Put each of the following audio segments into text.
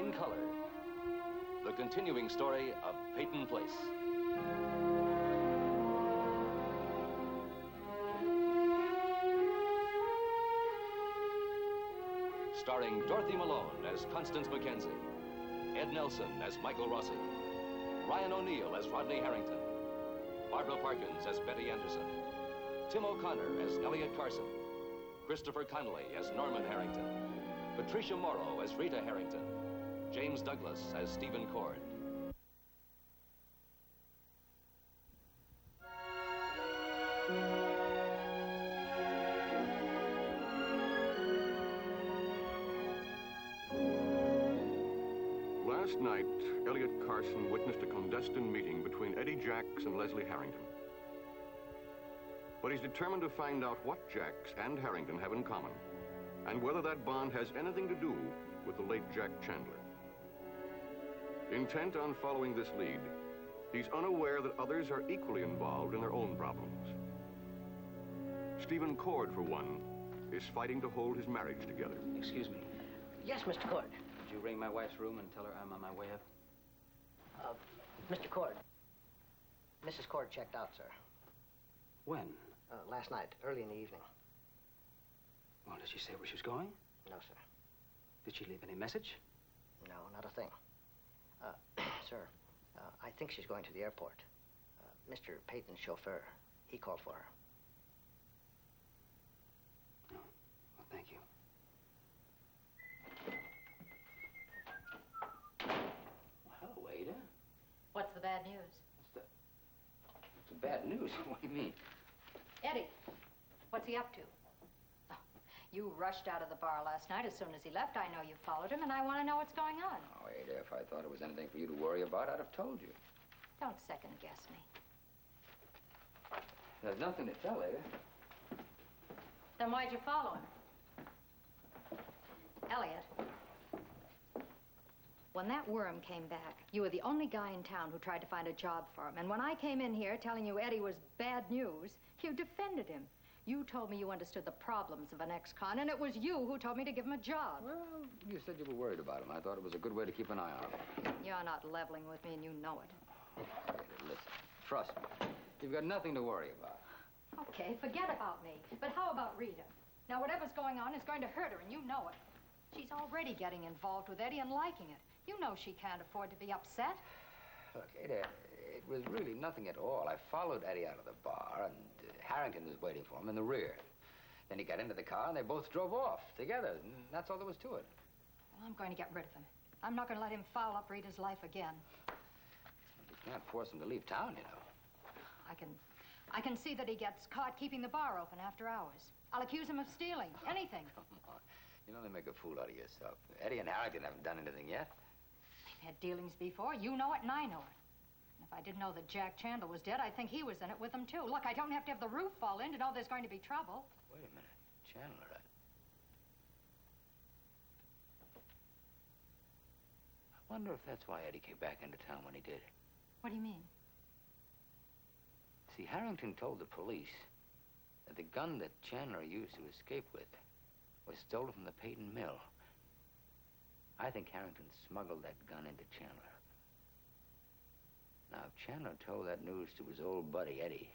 in color. The continuing story of Payton Place. Starring Dorothy Malone as Constance Mackenzie, Ed Nelson as Michael Rossi, Ryan O'Neill as Rodney Harrington, Barbara Parkins as Betty Anderson, Tim O'Connor as Elliot Carson, Christopher Connolly as Norman Harrington, Patricia Morrow as Rita Harrington, James Douglas as Stephen Cord. Last night, Elliot Carson witnessed a clandestine meeting between Eddie Jax and Leslie Harrington. But he's determined to find out what Jax and Harrington have in common, and whether that bond has anything to do with the late Jack Chandler. Intent on following this lead, he's unaware that others are equally involved in their own problems. Stephen Cord, for one, is fighting to hold his marriage together. Excuse me. Yes, Mr. Cord. Did you ring my wife's room and tell her I'm on my way up? Mr. Cord. Mrs. Cord checked out, sir. When? Last night, early in the evening. Well, did she say where she was going? No, sir. Did she leave any message? No, not a thing. Sir, I think she's going to the airport. Mr. Peyton's chauffeur, he called for her. Oh, well, thank you. Well, hello, Ada. What's the bad news? It's the bad news. What do you mean? Eddie, what's he up to? Oh, you rushed out of the bar last night as soon as he left. I know you followed him, and I want to know what's going on. Oh, Ada, if I thought it was anything for you to worry about, I'd have told you. Don't second guess me. There's nothing to tell, Ada. Then why'd you follow him? Elliot, when that worm came back, you were the only guy in town who tried to find a job for him. And when I came in here telling you Eddie was bad news, you defended him. You told me you understood the problems of an ex-con, and it was you who told me to give him a job. Well, you said you were worried about him. I thought it was a good way to keep an eye on him. You're not leveling with me, and you know it. Ada, listen. Trust me. You've got nothing to worry about. Okay, forget about me. But how about Rita? Now, whatever's going on is going to hurt her, and you know it. She's already getting involved with Eddie and liking it. You know she can't afford to be upset. Look, Ada, it was really nothing at all. I followed Eddie out of the bar, and Harrington was waiting for him in the rear. Then he got into the car, and they both drove off together. And that's all there was to it. Well, I'm going to get rid of him. I'm not going to let him foul up Rita's life again. You can't force him to leave town, you know. I can see that he gets caught keeping the bar open after hours. I'll accuse him of stealing, anything. Come on. You'll only make a fool out of yourself. Eddie and Harrington haven't done anything yet. They've had dealings before. You know it, and I know it. And if I didn't know that Jack Chandler was dead, I'd think he was in it with them, too. Look, I don't have to have the roof fall in to know there's going to be trouble. Wait a minute. Chandler, I wonder if that's why Eddie came back into town when he did. What do you mean? See, Harrington told the police that the gun that Chandler used to escape with was stolen from the Payton mill. I think Harrington smuggled that gun into Chandler. Now, if Chandler told that news to his old buddy, Eddie,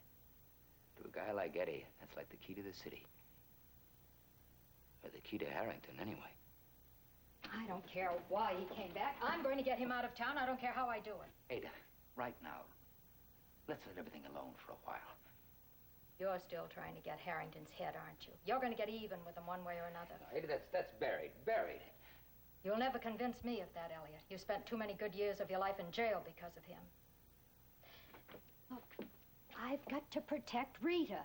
to a guy like Eddie, that's like the key to the city. Or the key to Harrington, anyway. I don't care why he came back. I'm going to get him out of town. I don't care how I do it. Ada, right now, let's let everything alone for a while. You're still trying to get Harrington's head, aren't you? You're going to get even with him one way or another. No, Ada, that's buried. You'll never convince me of that, Elliot. You spent too many good years of your life in jail because of him. Look, I've got to protect Rita.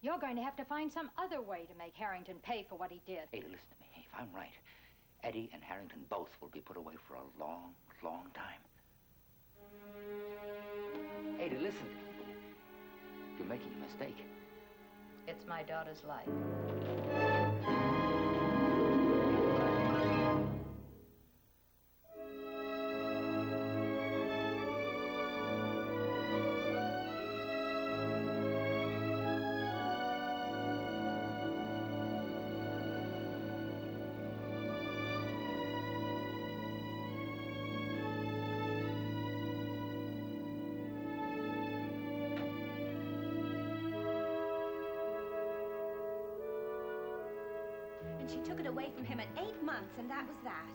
You're going to have to find some other way to make Harrington pay for what he did. Ada, listen to me. If I'm right, Eddie and Harrington both will be put away for a long, long time. Ada, listen. You're making a mistake. It's my daughter's life. took it away from him at 8 months, and that was that.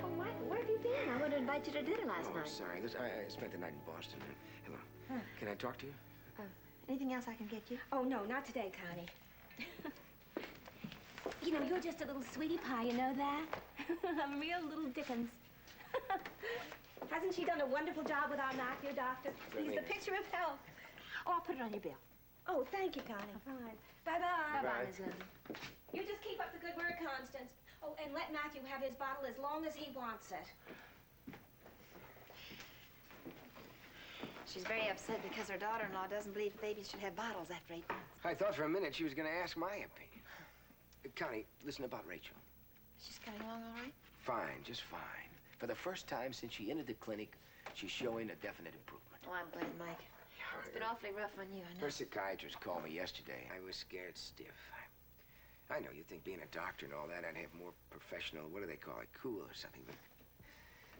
Oh, Michael, where have you been? I wanted to invite you to dinner last night. Sorry. Listen, I spent the night in Boston. Hello. Can I talk to you? Anything else I can get you? Oh, no, not today, Connie. You know, you're just a little sweetie pie, you know that? A real little Dickens. Hasn't she done a wonderful job with our Matthew, Doctor? He's the picture of health. Oh, I'll put it on your bill. Oh, thank you, Connie. Fine. Bye-bye. Bye-bye, Miss Lynn. You just keep up the good work, Constance. Oh, and let Matthew have his bottle as long as he wants it. She's very upset because her daughter-in-law doesn't believe babies should have bottles after 8 months. I thought for a minute she was going to ask my opinion. Connie, listen about Rachel. She's coming along all right? Fine, just fine. For the first time since she entered the clinic, she's showing a definite improvement. Oh, I'm glad, Mike. It's been awfully rough on you, I know. Her psychiatrist called me yesterday. I was scared stiff. I know you think being a doctor and all that, I'd have more professional, what do they call it, cool or something.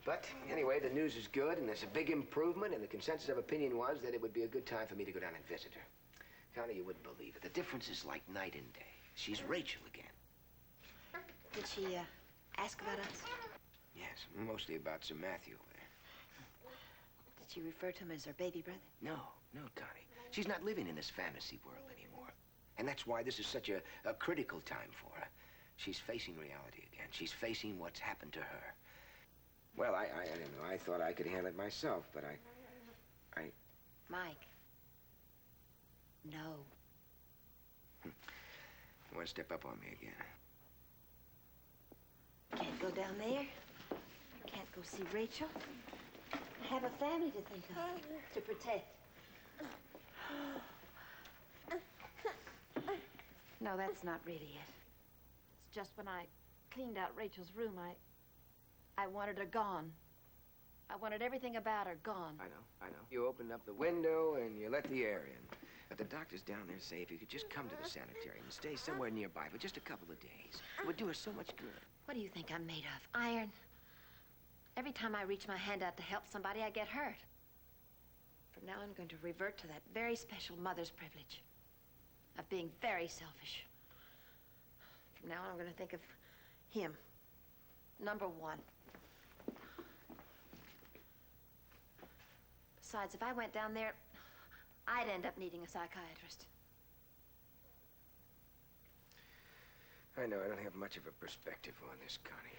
But anyway, the news is good, and there's a big improvement, and the consensus of opinion was that it would be a good time for me to go down and visit her. Connie, you wouldn't believe it. The difference is like night and day. She's Rachel again. Did she, ask about us? Yes, mostly about Sir Matthew over there. Did she refer to him as her baby brother? No, Connie. She's not living in this fantasy world anymore. And that's why this is such a critical time for her. She's facing reality again. She's facing what's happened to her. Well, I don't know. I thought I could handle it myself, but I... Mike. No. You want to step up on me again? Can't go down there. Can't go see Rachel. I have a family to think of, to protect. No, that's not really it. It's just when I cleaned out Rachel's room, I wanted her gone. I wanted everything about her gone. I know. You opened up the window and you let the air in. But the doctors down there say if you could just come to the sanitarium and stay somewhere nearby for just a couple of days, it would do us so much good. What do you think I'm made of? Iron? Every time I reach my hand out to help somebody, I get hurt. From now on, I'm going to revert to that very special mother's privilege of being very selfish. From now on, I'm going to think of him. Number one. Besides, if I went down there, I'd end up needing a psychiatrist. I know I don't have much of a perspective on this, Connie.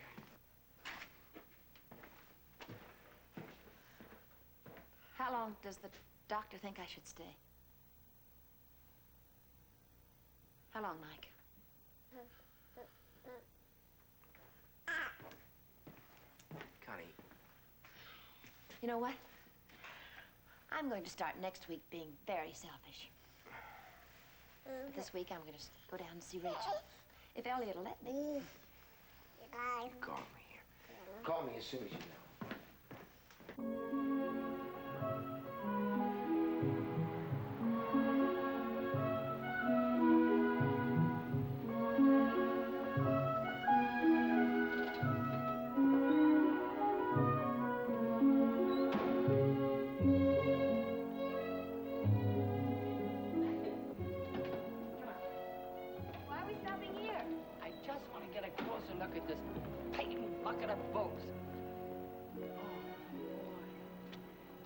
How long does the doctor think I should stay? How long, Mike? Connie. You know what? I'm going to start next week being very selfish. This week, I'm going to go down and see Rachel. If Elliot will let me. Call me here. Call me as soon as you know.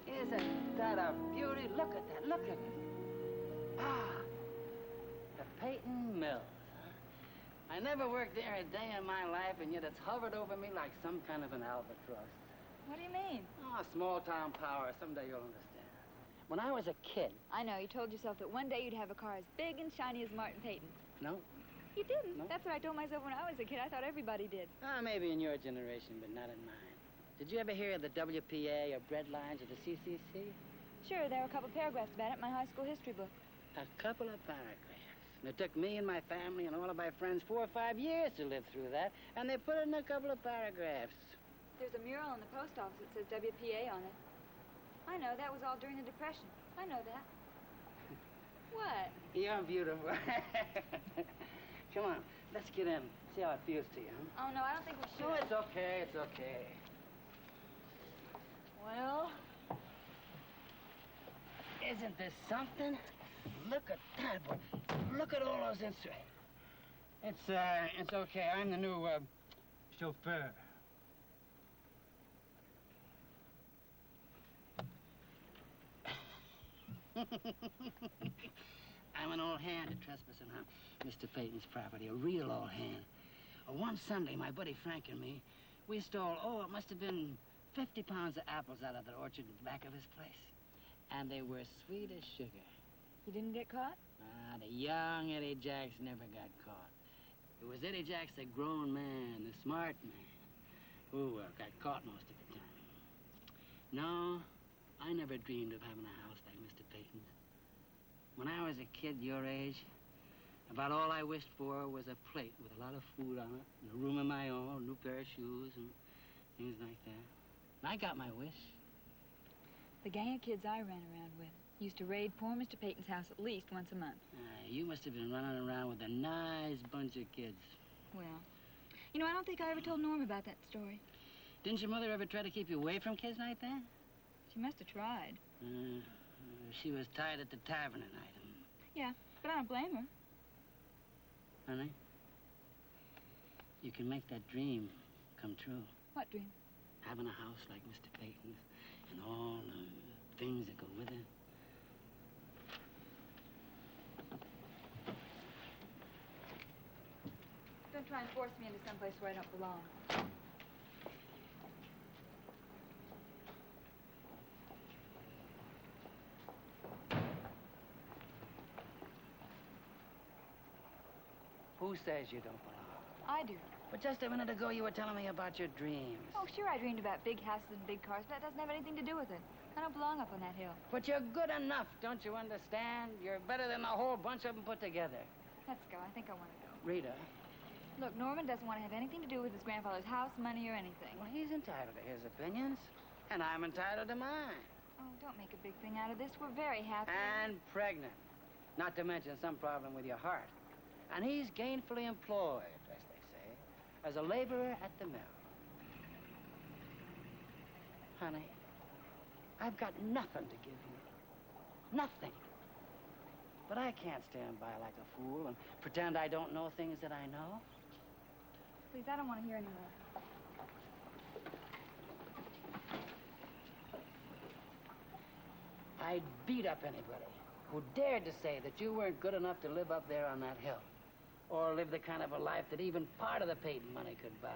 Isn't that a beauty? Look at that, look at it. Ah, the Peyton Mills. Huh? I never worked there a day in my life, and yet it's hovered over me like some kind of an albatross. What do you mean? Oh, small-town power. Someday you'll understand. When I was a kid... I know. You told yourself that one day you'd have a car as big and shiny as Martin Payton. No. You didn't. No. That's what I told myself when I was a kid. I thought everybody did. Maybe in your generation, but not in mine. Did you ever hear of the WPA or bread lines or the CCC? Sure, there were a couple paragraphs about it in my high school history book. A couple of paragraphs. And it took me and my family and all of my friends 4 or 5 years to live through that, and they put it in a couple of paragraphs. There's a mural in the post office that says WPA on it. I know, that was all during the Depression. I know that. What? You're beautiful. Come on, let's get in. See how it feels to you, huh? Oh, no, I don't think we should. No, it's okay, it's okay. Well, isn't this something? Look at that one. Look at all those instruments. It's okay. I'm the new, chauffeur. I'm an old hand at trespassing on Mr. Peyton's property, a real old hand. One Sunday, my buddy Frank and me, we stole, it must have been 50 pounds of apples out of the orchard in the back of his place. And they were sweet as sugar. You didn't get caught? The young Eddie Jax never got caught. It was Eddie Jax, the grown man, the smart man, who got caught most of the time. No, I never dreamed of having a house like Mr. Peyton's. When I was a kid your age, about all I wished for was a plate with a lot of food on it, and a room of my own, a new pair of shoes, and things like that. And I got my wish. The gang of kids I ran around with used to raid poor Mr. Peyton's house at least once a month. You must have been running around with a nice bunch of kids. Well, you know, I don't think I ever told Norm about that story. Didn't your mother ever try to keep you away from kids like that? She must have tried. She was tired at the tavern at night. Yeah, but I don't blame her. Honey, you can make that dream come true. What dream? Having a house like Mr. Peyton's and all the things that go with it. Don't try and force me into someplace where I don't belong. Who says you don't belong? I do. But just a minute ago, you were telling me about your dreams. Oh, sure, I dreamed about big houses and big cars, but that doesn't have anything to do with it. I don't belong up on that hill. But you're good enough, don't you understand? You're better than a whole bunch of them put together. Let's go. I think I want to go. Rita. Look, Norman doesn't want to have anything to do with his grandfather's house, money, or anything. Well, he's entitled to his opinions, and I'm entitled to mine. Oh, don't make a big thing out of this. We're very happy. And pregnant. Not to mention some problem with your heart. And he's gainfully employed, as they say, as a laborer at the mill. Honey, I've got nothing to give you. Nothing. But I can't stand by like a fool and pretend I don't know things that I know. Please, I don't want to hear any more. I'd beat up anybody who dared to say that you weren't good enough to live up there on that hill. Or live the kind of a life that even part of the Payton money could buy.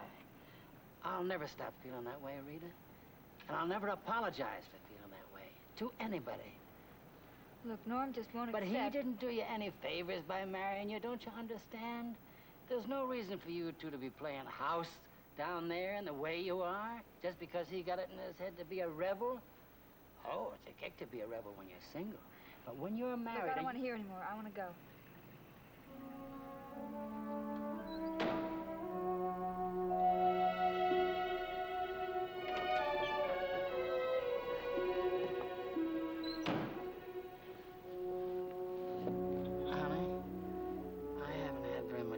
I'll never stop feeling that way, Rita. And I'll never apologize for feeling that way to anybody. Look, Norm just won't accept... But he didn't do you any favors by marrying you, don't you understand? There's no reason for you two to be playing house down there in the way you are, just because he got it in his head to be a rebel. Oh, it's a kick to be a rebel when you're single. But when you're married... Look, I don't want to hear anymore. I want to go.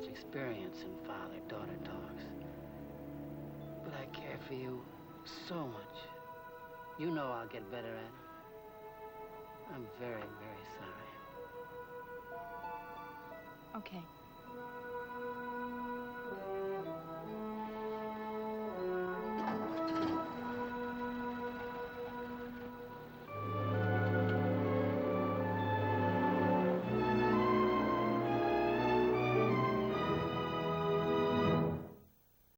Experience in father-daughter talks. But I care for you so much. You know I'll get better at it. I'm very, very sorry. Okay.